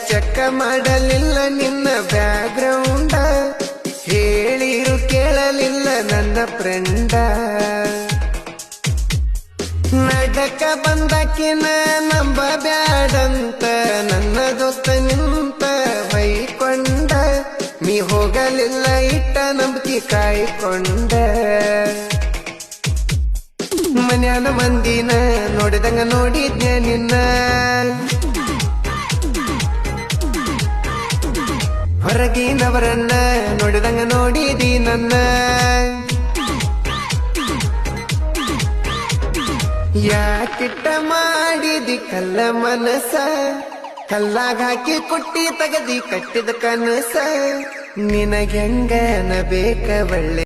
ಚೆಕ್ಕ ಮಾಡಲಿಲ್ಲ ನಿನ್ನ ಬ್ಯಾಗ್ರೌಂಡ, ಹೇಳಿರು ಕೇಳಲಿಲ್ಲ ನನ್ನ ಫ್ರೆಂಡ. ನಡಕ ಬಂದಕಿನ ನಂಬ ಬ್ಯಾಡಂತ ನನ್ನ ದೋಸ್ತ ನಿಂತ ಬೈಕೊಂಡ. ನೀ ಹೋಗಲಿಲ್ಲ ಇಟ್ಟ ನಂಬಿಕೆ ಕಾಯ್ಕೊಂಡ. ಮನ್ಯಾನ ಮಂದಿನ ನೋಡಿದಂಗ ನೋಡಿದ್ನೆ ನಿನ್ನ, ಹೊರಗಿನವರನ್ನ ನೋಡಿದಂಗ ನೋಡಿದಿ ನನ್ನ. ಯಾಕಿಟ್ಟ ಮಾಡಿದಿ ಕಲ್ಲ ಮನಸ, ಕಲ್ಲಾಗ ಹಾಕಿ ಕುಟ್ಟಿ ತಗದಿ ಕಟ್ಟಿದ ಕನಸ. ನಿನಗೆಂಗನ ಬೇಕ ಒಳ್ಳೆ